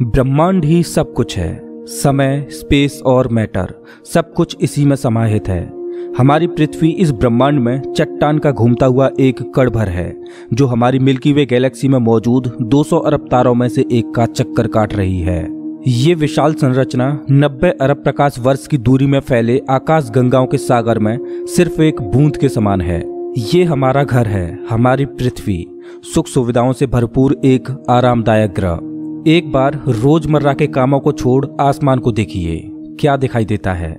ब्रह्मांड ही सब कुछ है। समय, स्पेस और मैटर सब कुछ इसी में समाहित है। हमारी पृथ्वी इस ब्रह्मांड में चट्टान का घूमता हुआ एक कण भर है जो हमारी मिल्की वे गैलेक्सी में मौजूद 200 अरब तारों में से एक का चक्कर काट रही है। ये विशाल संरचना 90 अरब प्रकाश वर्ष की दूरी में फैले आकाश गंगाओं के सागर में सिर्फ एक बूंद के समान है। ये हमारा घर है, हमारी पृथ्वी, सुख सुविधाओं से भरपूर एक आरामदायक ग्रह। एक बार रोजमर्रा के कामों को छोड़ आसमान को देखिए, क्या दिखाई देता है।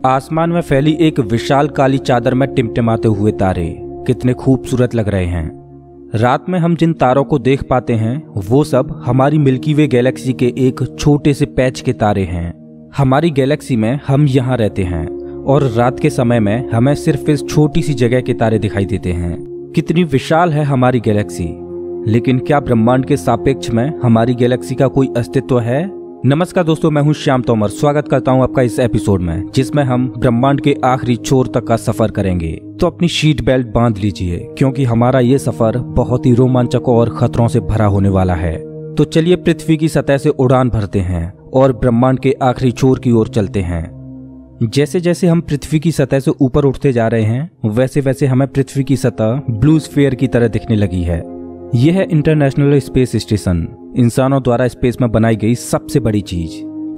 आसमान में फैली एक विशाल काली चादर में टिमटिमाते हुए तारे कितने खूबसूरत लग रहे हैं। रात में हम जिन तारों को देख पाते हैं वो सब हमारी मिल्की वे गैलेक्सी के एक छोटे से पैच के तारे हैं। हमारी गैलेक्सी में हम यहाँ रहते हैं और रात के समय में हमें सिर्फ इस छोटी सी जगह के तारे दिखाई देते हैं। कितनी विशाल है हमारी गैलेक्सी, लेकिन क्या ब्रह्मांड के सापेक्ष में हमारी गैलेक्सी का कोई अस्तित्व है? नमस्कार दोस्तों, मैं हूं श्याम तोमर। स्वागत करता हूं आपका इस एपिसोड में जिसमें हम ब्रह्मांड के आखिरी छोर तक का सफर करेंगे। तो अपनी सीट बेल्ट बांध लीजिए क्योंकि हमारा ये सफर बहुत ही रोमांचक और खतरों से भरा होने वाला है। तो चलिए पृथ्वी की सतह से उड़ान भरते हैं और ब्रह्मांड के आखिरी छोर की ओर चलते हैं। जैसे जैसे हम पृथ्वी की सतह से ऊपर उठते जा रहे हैं वैसे वैसे हमें पृथ्वी की सतह ब्लू स्फीयर की तरह दिखने लगी है। यह है इंटरनेशनल स्पेस स्टेशन, इंसानों द्वारा स्पेस में बनाई गई सबसे बड़ी चीज।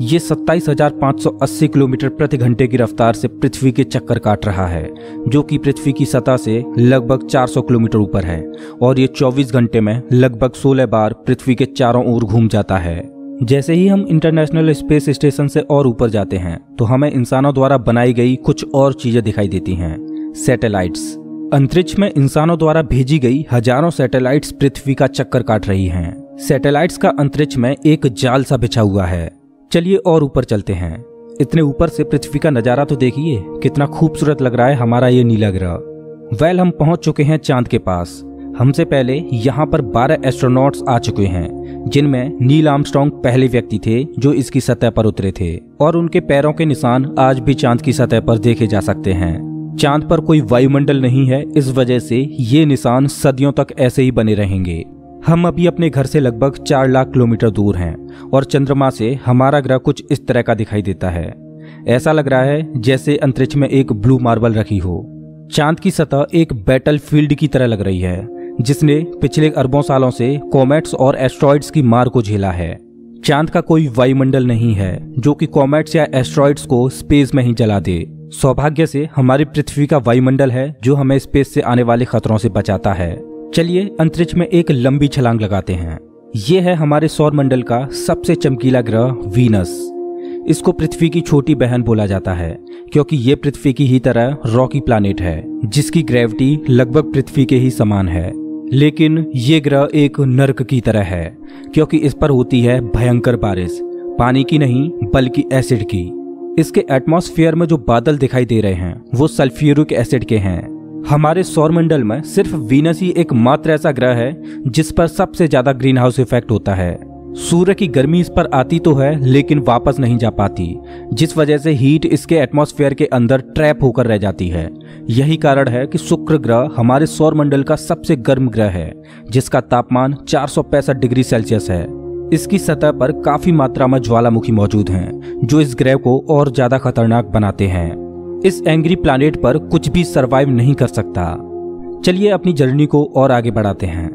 ये 27,580 किलोमीटर प्रति घंटे की रफ्तार से पृथ्वी के चक्कर काट रहा है, जो कि पृथ्वी की सतह से लगभग 400 किलोमीटर ऊपर है और ये 24 घंटे में लगभग 16 बार पृथ्वी के चारों ओर घूम जाता है। जैसे ही हम इंटरनेशनल स्पेस स्टेशन से और ऊपर जाते हैं तो हमें इंसानों द्वारा बनाई गई कुछ और चीजें दिखाई देती हैं। सैटेलाइट्स। अंतरिक्ष में इंसानों द्वारा भेजी गई हजारों सैटेलाइट्स पृथ्वी का चक्कर काट रही हैं। सैटेलाइट्स का अंतरिक्ष में एक जाल सा बिछा हुआ है। चलिए और ऊपर चलते हैं। इतने ऊपर से पृथ्वी का नजारा तो देखिए, कितना खूबसूरत लग रहा है हमारा ये नीला ग्रह। हम पहुंच चुके हैं चांद के पास। हमसे पहले यहाँ पर 12 एस्ट्रोनॉट्स आ चुके हैं, जिनमें नील आर्मस्ट्रांग पहले व्यक्ति थे जो इसकी सतह पर उतरे थे और उनके पैरों के निशान आज भी चांद की सतह पर देखे जा सकते हैं। चांद पर कोई वायुमंडल नहीं है, इस वजह से ये निशान सदियों तक ऐसे ही बने रहेंगे। हम अभी अपने घर से लगभग 4 लाख किलोमीटर दूर हैं और चंद्रमा से हमारा ग्रह कुछ इस तरह का दिखाई देता है। ऐसा लग रहा है जैसे अंतरिक्ष में एक ब्लू मार्बल रखी हो। चांद की सतह एक बैटल फील्ड की तरह लग रही है जिसने पिछले अरबों सालों से कॉमेट्स और एस्ट्रॉइड्स की मार को झेला है। चांद का कोई वायुमंडल नहीं है जो कि कॉमेट्स या एस्ट्रॉइड्स को स्पेस में ही जला दे। सौभाग्य से हमारी पृथ्वी का वायुमंडल है जो हमें स्पेस से आने वाले खतरों से बचाता है। चलिए अंतरिक्ष में एक लंबी छलांग लगाते हैं। ये है हमारे सौर मंडल का सबसे चमकीला ग्रह वीनस। इसको पृथ्वी की छोटी बहन बोला जाता है क्योंकि ये पृथ्वी की ही तरह रॉकी प्लैनेट है जिसकी ग्रेविटी लगभग पृथ्वी के ही समान है। लेकिन ये ग्रह एक नर्क की तरह है क्योंकि इस पर होती है भयंकर बारिश, पानी की नहीं बल्कि एसिड की। इसके एटमॉस्फेयर में जो बादल दिखाई दे रहे हैं वो सल्फ्यूरिक एसिड के हैं। हमारे सौरमंडल में सिर्फ वीनस ही एकमात्र ऐसा ग्रह है जिस पर सबसे ज्यादा ग्रीन हाउस इफेक्ट होता है। सूर्य की गर्मी इस पर आती तो है लेकिन वापस नहीं जा पाती, जिस वजह से हीट इसके एटमॉस्फेयर के अंदर ट्रैप होकर रह जाती है। यही कारण है कि शुक्र ग्रह हमारे सौरमंडल का सबसे गर्म ग्रह है जिसका तापमान 465 डिग्री सेल्सियस है। इसकी सतह पर काफी मात्रा में ज्वालामुखी मौजूद हैं जो इस ग्रह को और ज्यादा खतरनाक बनाते हैं। इस एंग्री प्लैनेट पर कुछ भी सरवाइव नहीं कर सकता। चलिए अपनी जर्नी को और आगे बढ़ाते हैं।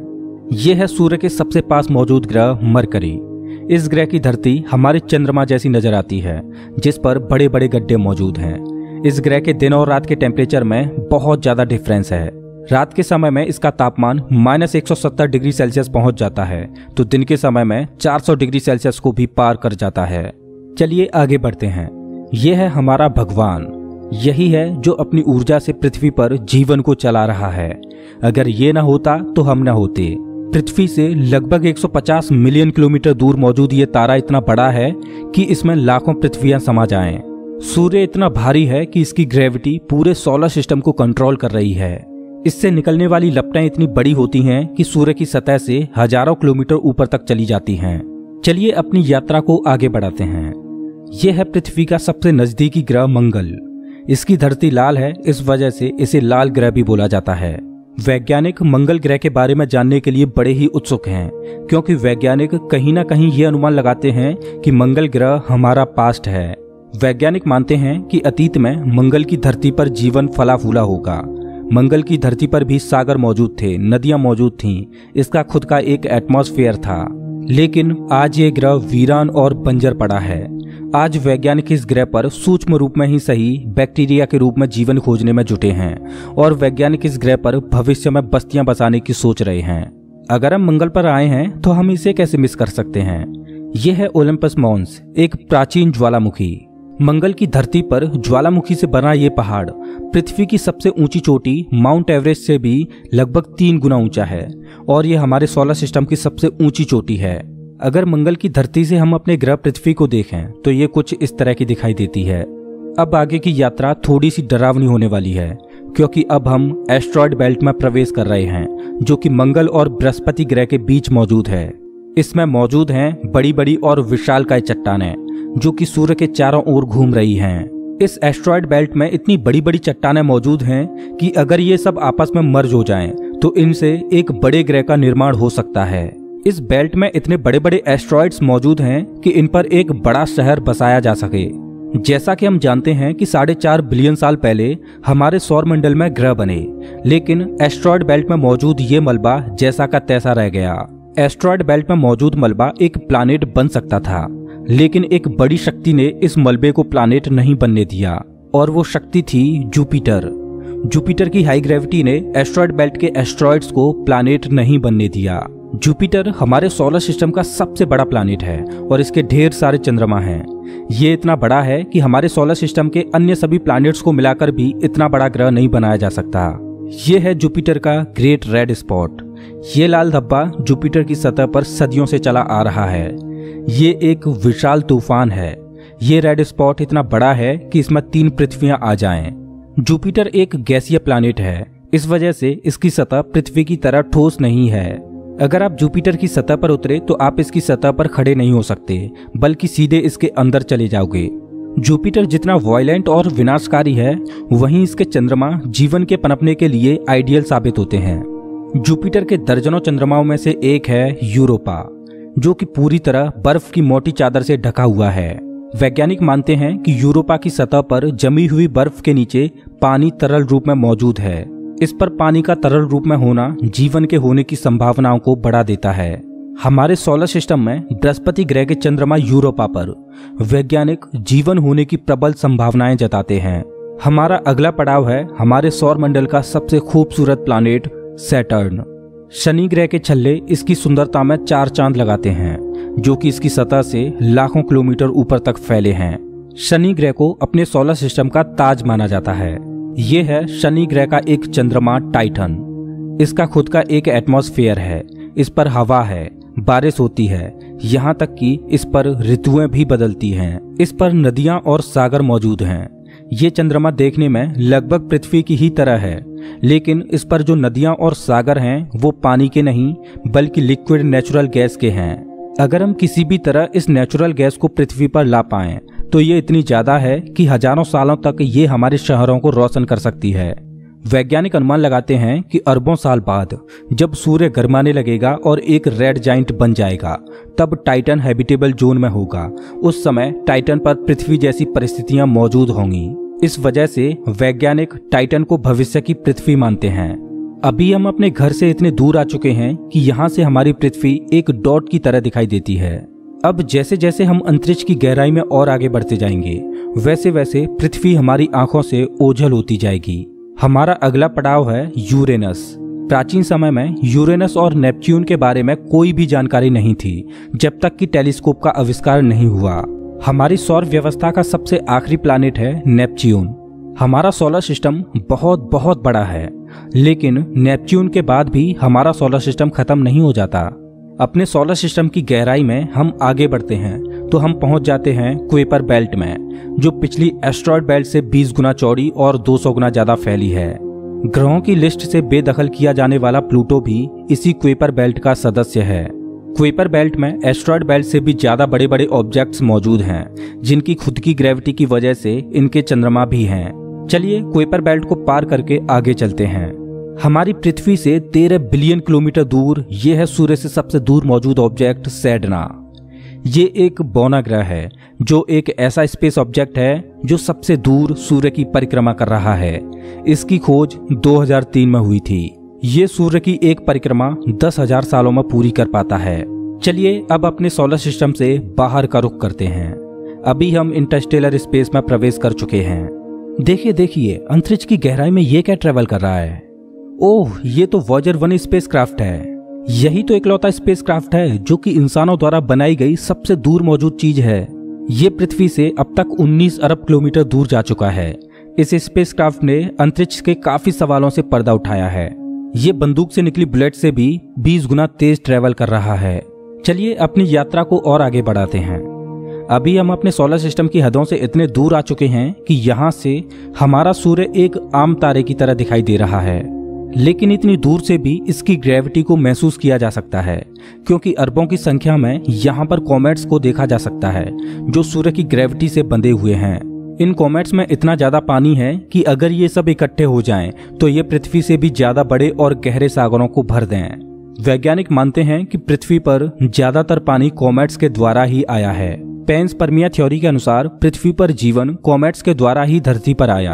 यह है सूर्य के सबसे पास मौजूद ग्रह मरकरी। इस ग्रह की धरती हमारे चंद्रमा जैसी नजर आती है जिस पर बड़े बड़े गड्ढे मौजूद हैं। इस ग्रह के दिन और रात के टेम्परेचर में बहुत ज्यादा डिफरेंस है। रात के समय में इसका तापमान -170 डिग्री सेल्सियस पहुंच जाता है तो दिन के समय में 400 डिग्री सेल्सियस को भी पार कर जाता है। चलिए आगे बढ़ते हैं। यह है हमारा भगवान। यही है जो अपनी ऊर्जा से पृथ्वी पर जीवन को चला रहा है। अगर ये न होता तो हम न होते। पृथ्वी से लगभग 150 मिलियन किलोमीटर दूर मौजूद ये तारा इतना बड़ा है कि इसमें लाखों पृथ्वियां समा जाएं। सूर्य इतना भारी है कि इसकी ग्रेविटी पूरे सोलर सिस्टम को कंट्रोल कर रही है। इससे निकलने वाली लपटें इतनी बड़ी होती हैं कि सूर्य की सतह से हजारों किलोमीटर ऊपर तक चली जाती हैं। चलिए अपनी यात्रा को आगे बढ़ाते हैं। यह है पृथ्वी का सबसे नजदीकी ग्रह मंगल। इसकी धरती लाल है, इस वजह से इसे लाल ग्रह भी बोला जाता है। वैज्ञानिक मंगल ग्रह के बारे में जानने के लिए बड़े ही उत्सुक हैं, क्योंकि वैज्ञानिक कहीं ना कहीं ये अनुमान लगाते हैं कि मंगल ग्रह हमारा पास्ट है। वैज्ञानिक मानते हैं कि अतीत में मंगल की धरती पर जीवन फला फूला होगा। मंगल की धरती पर भी सागर मौजूद थे, नदियां मौजूद थीं, इसका खुद का एक एटमॉस्फेयर था। लेकिन आज ये ग्रह वीरान और बंजर पड़ा है। आज वैज्ञानिक इस ग्रह पर सूक्ष्म रूप में ही सही बैक्टीरिया के रूप में जीवन खोजने में जुटे हैं और वैज्ञानिक इस ग्रह पर भविष्य में बस्तियां बसाने की सोच रहे हैं। अगर हम मंगल पर आए हैं तो हम इसे कैसे मिस कर सकते हैं। यह है ओलंपस मॉन्स, एक प्राचीन ज्वालामुखी। मंगल की धरती पर ज्वालामुखी से बना ये पहाड़ पृथ्वी की सबसे ऊंची चोटी माउंट एवरेस्ट से भी लगभग 3 गुना ऊंचा है और यह हमारे सोलर सिस्टम की सबसे ऊंची चोटी है। अगर मंगल की धरती से हम अपने ग्रह पृथ्वी को देखें तो ये कुछ इस तरह की दिखाई देती है। अब आगे की यात्रा थोड़ी सी डरावनी होने वाली है, क्योंकि अब हम एस्ट्रॉयड बेल्ट में प्रवेश कर रहे हैं, जो कि मंगल और बृहस्पति ग्रह के बीच मौजूद है। इसमें मौजूद हैं बड़ी बड़ी और विशालकाय चट्टानें जो कि सूर्य के चारों ओर घूम रही हैं। इस एस्ट्रॉयड बेल्ट में इतनी बड़ी बड़ी चट्टानें मौजूद हैं कि अगर ये सब आपस में मर्ज हो जाएं, तो इनसे एक बड़े ग्रह का निर्माण हो सकता है। इस बेल्ट में इतने बड़े बड़े एस्ट्रॉयड्स मौजूद हैं कि इन पर एक बड़ा शहर बसाया जा सके। जैसा कि हम जानते हैं कि 4.5 बिलियन साल पहले हमारे सौर मंडल में ग्रह बने, लेकिन एस्ट्रॉयड बेल्ट में मौजूद ये मलबा जैसा का तैसा रह गया। एस्ट्रॉयड बेल्ट में मौजूद मलबा एक प्लैनेट बन सकता था, लेकिन एक बड़ी शक्ति ने इस मलबे को प्लैनेट नहीं बनने दिया और वो शक्ति थी जुपिटर। जुपिटर की हाई ग्रेविटी ने एस्ट्रॉयड बेल्ट के एस्ट्रॉयड्स को प्लैनेट नहीं बनने दिया। जुपिटर हमारे सोलर सिस्टम का सबसे बड़ा प्लैनेट है और इसके ढेर सारे चंद्रमा हैं। ये इतना बड़ा है कि हमारे सोलर सिस्टम के अन्य सभी प्लैनेट्स को मिलाकर भी इतना बड़ा ग्रह नहीं बनाया जा सकता। ये है जुपिटर का ग्रेट रेड स्पॉट। ये लाल धब्बा जुपिटर की सतह पर सदियों से चला आ रहा है। ये एक विशाल तूफान है। ये रेड स्पॉट इतना बड़ा है कि इसमें 3 पृथ्वियां आ जाएं। जुपिटर एक गैसीय प्लैनेट है, इस वजह से इसकी सतह पृथ्वी की तरह ठोस नहीं है। अगर आप जुपिटर की सतह पर उतरे तो आप इसकी सतह पर खड़े नहीं हो सकते, बल्कि सीधे इसके अंदर चले जाओगे। जुपिटर जितना वायलेंट और विनाशकारी है, वहीं इसके चंद्रमा जीवन के पनपने के लिए आइडियल साबित होते हैं। जुपिटर के दर्जनों चंद्रमाओं में से एक है यूरोपा, जो कि पूरी तरह बर्फ की मोटी चादर से ढका हुआ है। वैज्ञानिक मानते हैं कि यूरोपा की सतह पर जमी हुई बर्फ के नीचे पानी तरल रूप में मौजूद है। इस पर पानी का तरल रूप में होना जीवन के होने की संभावनाओं को बढ़ा देता है। हमारे सोलर सिस्टम में बृहस्पति ग्रह के चंद्रमा यूरोपा पर वैज्ञानिक जीवन होने की प्रबल संभावनाएं जताते हैं। हमारा अगला पड़ाव है हमारे सौर मंडल का सबसे खूबसूरत प्लैनेट सैटर्न। शनि ग्रह के छल्ले इसकी सुंदरता में 4 चांद लगाते हैं, जो कि इसकी सतह से लाखों किलोमीटर ऊपर तक फैले हैं। शनि ग्रह को अपने सोलर सिस्टम का ताज माना जाता है। ये है शनि ग्रह का एक चंद्रमा टाइटन। इसका खुद का एक एटमॉस्फेयर है, इस पर हवा है, बारिश होती है, यहाँ तक कि इस पर ऋतुएं भी बदलती हैं। इस पर नदियां और सागर मौजूद हैं। ये चंद्रमा देखने में लगभग पृथ्वी की ही तरह है, लेकिन इस पर जो नदियां और सागर हैं वो पानी के नहीं बल्कि लिक्विड नेचुरल गैस के हैं। अगर हम किसी भी तरह इस नेचुरल गैस को पृथ्वी पर ला पाएं तो ये इतनी ज्यादा है कि हजारों सालों तक ये हमारे शहरों को रोशन कर सकती है। वैज्ञानिक अनुमान लगाते हैं कि अरबों साल बाद जब सूर्य गर्माने लगेगा और एक रेड जाइंट बन जाएगा, तब टाइटन हैबिटेबल जोन में होगा। उस समय टाइटन पर पृथ्वी जैसी परिस्थितियां मौजूद होंगी। इस वजह से वैज्ञानिक टाइटन को भविष्य की पृथ्वी मानते हैं। अभी हम अपने घर से इतने दूर आ चुके हैं कि यहाँ से हमारी पृथ्वी एक डॉट की तरह दिखाई देती है। अब जैसे जैसे हम अंतरिक्ष की गहराई में और आगे बढ़ते जाएंगे, वैसे वैसे पृथ्वी हमारी आंखों से ओझल होती जाएगी। हमारा अगला पड़ाव है यूरेनस। प्राचीन समय में यूरेनस और नेपच्यून के बारे में कोई भी जानकारी नहीं थी, जब तक कि टेलीस्कोप का आविष्कार नहीं हुआ। हमारी सौर व्यवस्था का सबसे आखिरी प्लैनेट है नेपच्यून। हमारा सोलर सिस्टम बहुत बहुत बड़ा है, लेकिन नेपच्यून के बाद भी हमारा सोलर सिस्टम खत्म नहीं हो जाता। अपने सोलर सिस्टम की गहराई में हम आगे बढ़ते हैं तो हम पहुंच जाते हैं कुइपर बेल्ट में, जो पिछली एस्ट्रॉयड बेल्ट से 20 गुना चौड़ी और 200 गुना ज्यादा फैली है। ग्रहों की लिस्ट से बेदखल किया जाने वाला प्लूटो भी इसी कुइपर बेल्ट का सदस्य है। कुइपर बेल्ट में एस्ट्रॉयड बेल्ट से भी ज्यादा बड़े बड़े ऑब्जेक्ट्स मौजूद हैं, जिनकी खुद की ग्रेविटी की वजह से इनके चंद्रमा भी हैं। चलिए कुइपर बेल्ट को पार करके आगे चलते हैं। हमारी पृथ्वी से 13 बिलियन किलोमीटर दूर ये है सूर्य से सबसे दूर मौजूद ऑब्जेक्ट सेडना। ये एक बौना ग्रह है जो एक ऐसा स्पेस ऑब्जेक्ट है जो सबसे दूर सूर्य की परिक्रमा कर रहा है। इसकी खोज 2003 में हुई थी। ये सूर्य की एक परिक्रमा 10,000 सालों में पूरी कर पाता है। चलिए अब अपने सोलर सिस्टम से बाहर का रुख करते हैं। अभी हम इंटरस्टेलर स्पेस में प्रवेश कर चुके हैं। देखिए अंतरिक्ष की गहराई में ये क्या ट्रेवल कर रहा है। ओह, ये तो वॉयेजर 1 स्पेसक्राफ्ट है। यही तो इकलौता स्पेसक्राफ्ट है जो कि इंसानों द्वारा बनाई गई सबसे दूर मौजूद चीज है। ये पृथ्वी से अब तक 19 अरब किलोमीटर दूर जा चुका है। इस स्पेसक्राफ्ट ने अंतरिक्ष के काफी सवालों से पर्दा उठाया है। ये बंदूक से निकली बुलेट से भी 20 गुना तेज ट्रेवल कर रहा है। चलिए अपनी यात्रा को और आगे बढ़ाते हैं। अभी हम अपने सोलर सिस्टम की हदों से इतने दूर आ चुके हैं कि यहाँ से हमारा सूर्य एक आम तारे की तरह दिखाई दे रहा है, लेकिन इतनी दूर से भी इसकी ग्रेविटी को महसूस किया जा सकता है, क्योंकि अरबों की संख्या में यहाँ पर कॉमेट्स को देखा जा सकता है जो सूर्य की ग्रेविटी से बंधे हुए हैं। इन कॉमेट्स में इतना ज्यादा पानी है कि अगर ये सब इकट्ठे हो जाएं, तो ये पृथ्वी से भी ज्यादा बड़े और गहरे सागरों को भर दें। वैज्ञानिक मानते हैं कि पृथ्वी पर ज्यादातर पानी कॉमेट्स के द्वारा ही आया है। पेंसपर्मिया थ्योरी के अनुसार पृथ्वी पर जीवन कॉमेट्स के द्वारा ही धरती पर आया।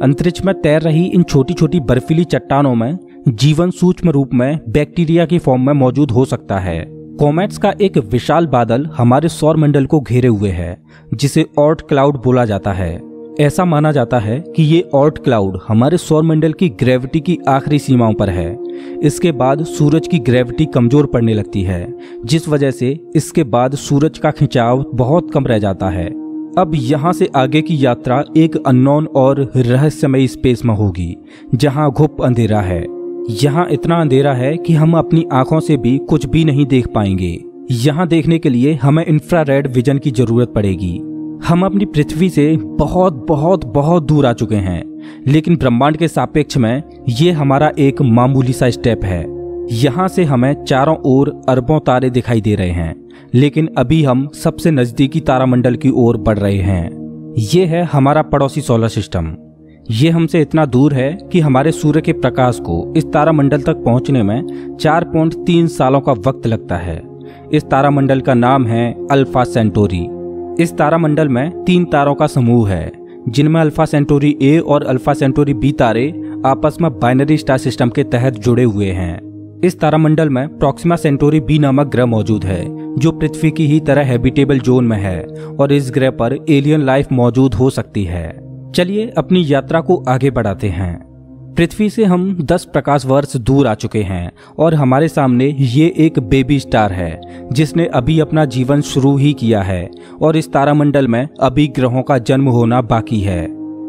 अंतरिक्ष में तैर रही इन छोटी छोटी बर्फीली चट्टानों में जीवन सूक्ष्म रूप में बैक्टीरिया की फॉर्म में मौजूद हो सकता है। कॉमेट्स का एक विशाल बादल हमारे सौर मंडल को घेरे हुए है, जिसे ऑर्ट क्लाउड बोला जाता है। ऐसा माना जाता है कि ये ऑर्ट क्लाउड हमारे सौर मंडल की ग्रेविटी की आखिरी सीमाओं पर है। इसके बाद सूरज की ग्रेविटी कमजोर पड़ने लगती है, जिस वजह से इसके बाद सूरज का खिंचाव बहुत कम रह जाता है। अब यहाँ से आगे की यात्रा एक अननोन और रहस्यमयी स्पेस में होगी, जहाँ घुप अंधेरा है। यहाँ इतना अंधेरा है कि हम अपनी आंखों से भी कुछ भी नहीं देख पाएंगे। यहाँ देखने के लिए हमें इंफ्रारेड विजन की जरूरत पड़ेगी। हम अपनी पृथ्वी से बहुत बहुत बहुत दूर आ चुके हैं, लेकिन ब्रह्मांड के सापेक्ष में ये हमारा एक मामूली सा स्टेप है। यहाँ से हमें चारों ओर अरबों तारे दिखाई दे रहे हैं, लेकिन अभी हम सबसे नजदीकी तारामंडल की ओर बढ़ रहे हैं। ये है हमारा पड़ोसी सोलर सिस्टम। ये हमसे इतना दूर है कि हमारे सूर्य के प्रकाश को इस तारामंडल तक पहुंचने में 4.3 सालों का वक्त लगता है। इस तारामंडल का नाम है अल्फा सेंटोरी। इस तारामंडल में 3 तारों का समूह है, जिनमें अल्फा सेंटोरी ए और अल्फा सेंटोरी बी तारे आपस में बाइनरी स्टार सिस्टम के तहत जुड़े हुए हैं। इस तारामंडल में प्रोक्सिमा सेंटोरी बी नामक ग्रह मौजूद है, जो पृथ्वी की ही तरह हैबिटेबल जोन में है और इस ग्रह पर एलियन लाइफ मौजूद हो सकती है। चलिए अपनी यात्रा को आगे बढ़ाते हैं। पृथ्वी से हम 10 प्रकाश वर्ष दूर आ चुके हैं और हमारे सामने ये एक बेबी स्टार है, जिसने अभी अपना जीवन शुरू ही किया है और इस तारामंडल में अभी ग्रहों का जन्म होना बाकी है।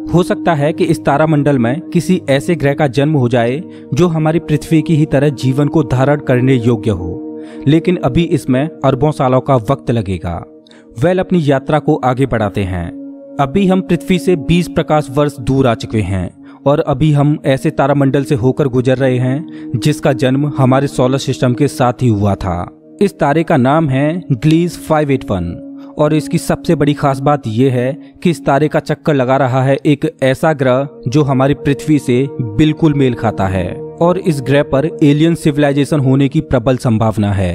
हो सकता है कि इस तारामंडल में किसी ऐसे ग्रह का जन्म हो जाए जो हमारी पृथ्वी की ही तरह जीवन को धारण करने योग्य हो, लेकिन अभी इसमें अरबों सालों का वक्त लगेगा। अपनी यात्रा को आगे बढ़ाते हैं। अभी हम पृथ्वी से 20 प्रकाश वर्ष दूर आ चुके हैं और अभी हम ऐसे तारामंडल से होकर गुजर रहे हैं जिसका जन्म हमारे सोलर सिस्टम के साथ ही हुआ था। इस तारे का नाम है ग्लीस 581 और इसकी सबसे बड़ी खास बात यह है कि इस तारे का चक्कर लगा रहा है एक ऐसा ग्रह जो हमारी पृथ्वी से बिल्कुल मेल खाता है और इस ग्रह पर एलियन सिविलाइजेशन होने की प्रबल संभावना है।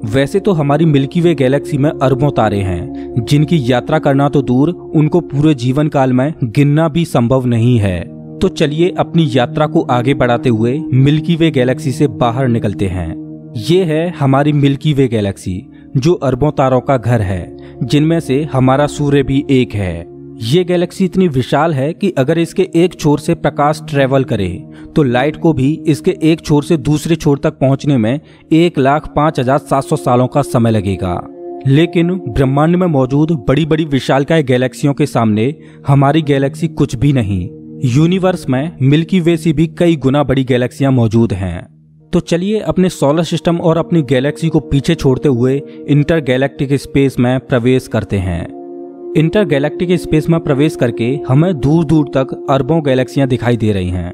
वैसे तो हमारी मिल्की वे गैलेक्सी में अरबों तारे हैं, जिनकी यात्रा करना तो दूर, उनको पूरे जीवन काल में गिनना भी संभव नहीं है। तो चलिए अपनी यात्रा को आगे बढ़ाते हुए मिल्की वे गैलेक्सी से बाहर निकलते हैं। ये है हमारी मिल्की वे गैलेक्सी, जो अरबों तारों का घर है, जिनमें से हमारा सूर्य भी एक है। ये गैलेक्सी इतनी विशाल है कि अगर इसके एक छोर से प्रकाश ट्रेवल करे तो लाइट को भी इसके एक छोर से दूसरे छोर तक पहुंचने में 1,05,700 सालों का समय लगेगा। लेकिन ब्रह्मांड में मौजूद बड़ी बड़ी विशालकाय गैलेक्सियों के सामने हमारी गैलेक्सी कुछ भी नहीं। यूनिवर्स में मिल्की वे से भी कई गुना बड़ी गैलेक्सियां मौजूद हैं। तो चलिए अपने सोलर सिस्टम और अपनी गैलेक्सी को पीछे छोड़ते हुए इंटरगैलेक्टिक स्पेस में प्रवेश करते हैं। इंटरगैलेक्टिक स्पेस में प्रवेश करके हमें दूर दूर तक अरबों गैलेक्सियां दिखाई दे रही हैं,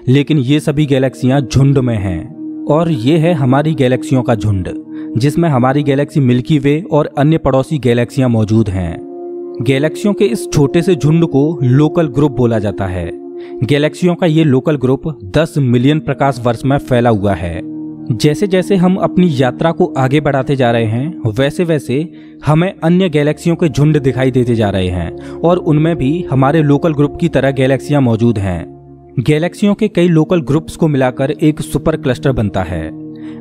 लेकिन ये सभी गैलेक्सियां झुंड में हैं और ये है हमारी गैलेक्सियों का झुंड, जिसमें हमारी गैलेक्सी मिल्की वे और अन्य पड़ोसी गैलेक्सियां मौजूद हैं। गैलेक्सियों के इस छोटे से झुंड को लोकल ग्रुप बोला जाता है। गैलेक्सियों का ये लोकल ग्रुप 10 मिलियन प्रकाश वर्ष में फैला हुआ है। जैसे जैसे हम अपनी यात्रा को आगे बढ़ाते जा रहे हैं वैसे वैसे हमें अन्य गैलेक्सियों के झुंड दिखाई देते जा रहे हैं और उनमें भी हमारे लोकल ग्रुप की तरह गैलेक्सियां मौजूद हैं। गैलेक्सियों के कई लोकल ग्रुप्स को मिलाकर एक सुपर क्लस्टर बनता है।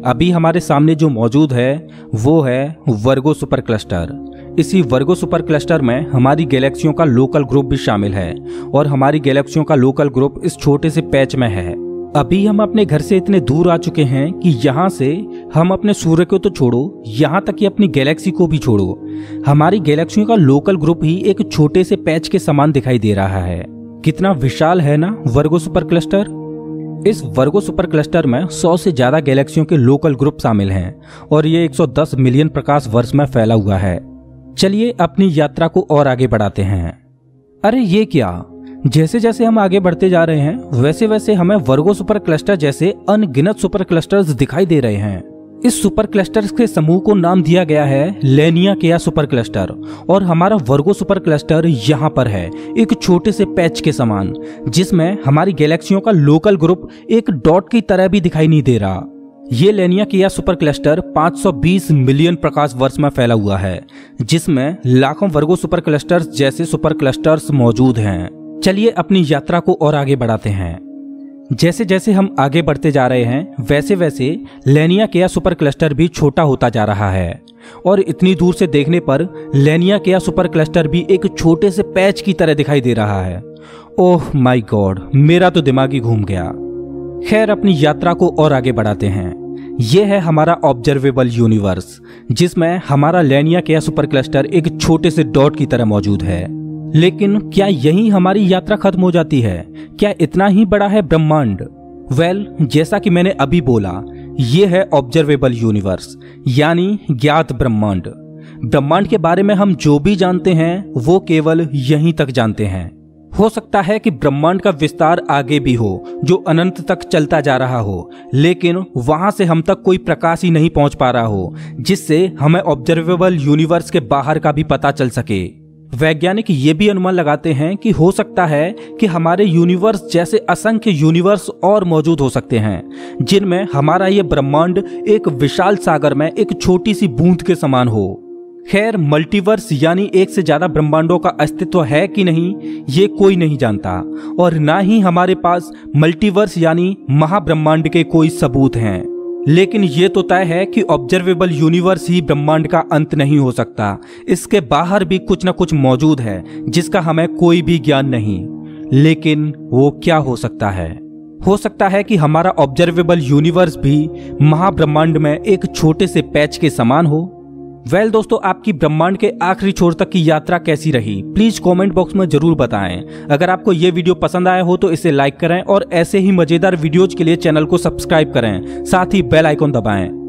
अभी हमारे सामने जो मौजूद है वो है वर्गो सुपर क्लस्टर। इसी वर्गो सुपर क्लस्टर में हमारी गैलेक्सियों का लोकल ग्रुप भी शामिल है और हमारी गैलेक्सियों का लोकल ग्रुप इस छोटे से पैच में है। अभी हम अपने घर से इतने दूर आ चुके हैं कि यहाँ से हम अपने सूर्य को तो छोड़ो, यहाँ तक कि अपनी गैलेक्सी को भी छोड़ो, हमारी गैलेक्सियों का लोकल ग्रुप ही एक छोटे से पैच के समान दिखाई दे रहा है। कितना विशाल है ना वर्गो सुपर क्लस्टर। इस वर्गो सुपर क्लस्टर में 100 से ज्यादा गैलेक्सियों के लोकल ग्रुप शामिल हैं और ये 110 मिलियन प्रकाश वर्ष में फैला हुआ है। चलिए अपनी यात्रा को और आगे बढ़ाते हैं। अरे ये क्या, जैसे जैसे हम आगे बढ़ते जा रहे हैं वैसे वैसे हमें वर्गो सुपर क्लस्टर जैसे अनगिनत सुपर क्लस्टर्स दिखाई दे रहे हैं। इस सुपर क्लस्टर्स के समूह को नाम दिया गया है लेनियाकेया सुपर क्लस्टर और हमारा वर्गो सुपर क्लस्टर यहाँ पर है एक छोटे से पैच के समान, जिसमें हमारी गैलेक्सियों का लोकल ग्रुप एक डॉट की तरह भी दिखाई नहीं दे रहा। ये लेनियाकेया सुपर क्लस्टर 520 मिलियन प्रकाश वर्ष में फैला हुआ है, जिसमें लाखों वर्गो सुपर क्लस्टर्स जैसे सुपर क्लस्टर्स मौजूद हैं। चलिए अपनी यात्रा को और आगे बढ़ाते हैं। जैसे जैसे हम आगे बढ़ते जा रहे हैं वैसे वैसे लेनियाकेया सुपर क्लस्टर भी छोटा होता जा रहा है और इतनी दूर से देखने पर लेनियाकेया सुपर क्लस्टर भी एक छोटे से पैच की तरह दिखाई दे रहा है। ओह माय गॉड, मेरा तो दिमाग ही घूम गया। खैर अपनी यात्रा को और आगे बढ़ाते हैं। यह है हमारा ऑब्जर्वेबल यूनिवर्स, जिसमें हमारा लेनियाकेया सुपर क्लस्टर एक छोटे से डॉट की तरह मौजूद है। लेकिन क्या यही हमारी यात्रा खत्म हो जाती है? क्या इतना ही बड़ा है ब्रह्मांड? जैसा कि मैंने अभी बोला, ये है ऑब्जर्वेबल यूनिवर्स यानी ज्ञात ब्रह्मांड। ब्रह्मांड के बारे में हम जो भी जानते हैं वो केवल यहीं तक जानते हैं। हो सकता है कि ब्रह्मांड का विस्तार आगे भी हो जो अनंत तक चलता जा रहा हो, लेकिन वहां से हम तक कोई प्रकाश ही नहीं पहुंच पा रहा हो जिससे हमें ऑब्जर्वेबल यूनिवर्स के बाहर का भी पता चल सके। वैज्ञानिक ये भी अनुमान लगाते हैं कि हो सकता है कि हमारे यूनिवर्स जैसे असंख्य यूनिवर्स और मौजूद हो सकते हैं जिनमें हमारा ये ब्रह्मांड एक विशाल सागर में एक छोटी सी बूंद के समान हो। खैर मल्टीवर्स यानी एक से ज्यादा ब्रह्मांडों का अस्तित्व है कि नहीं ये कोई नहीं जानता और ना ही हमारे पास मल्टीवर्स यानी महाब्रह्मांड के कोई सबूत हैं। लेकिन ये तो तय है कि ऑब्जर्वेबल यूनिवर्स ही ब्रह्मांड का अंत नहीं हो सकता, इसके बाहर भी कुछ न कुछ मौजूद है जिसका हमें कोई भी ज्ञान नहीं। लेकिन वो क्या हो सकता है? हो सकता है कि हमारा ऑब्जर्वेबल यूनिवर्स भी महाब्रह्मांड में एक छोटे से पैच के समान हो। दोस्तों, आपकी ब्रह्मांड के आखिरी छोर तक की यात्रा कैसी रही प्लीज कमेंट बॉक्स में जरूर बताएं। अगर आपको ये वीडियो पसंद आया हो तो इसे लाइक करें और ऐसे ही मजेदार वीडियोज के लिए चैनल को सब्सक्राइब करें, साथ ही बेल आइकॉन दबाएं।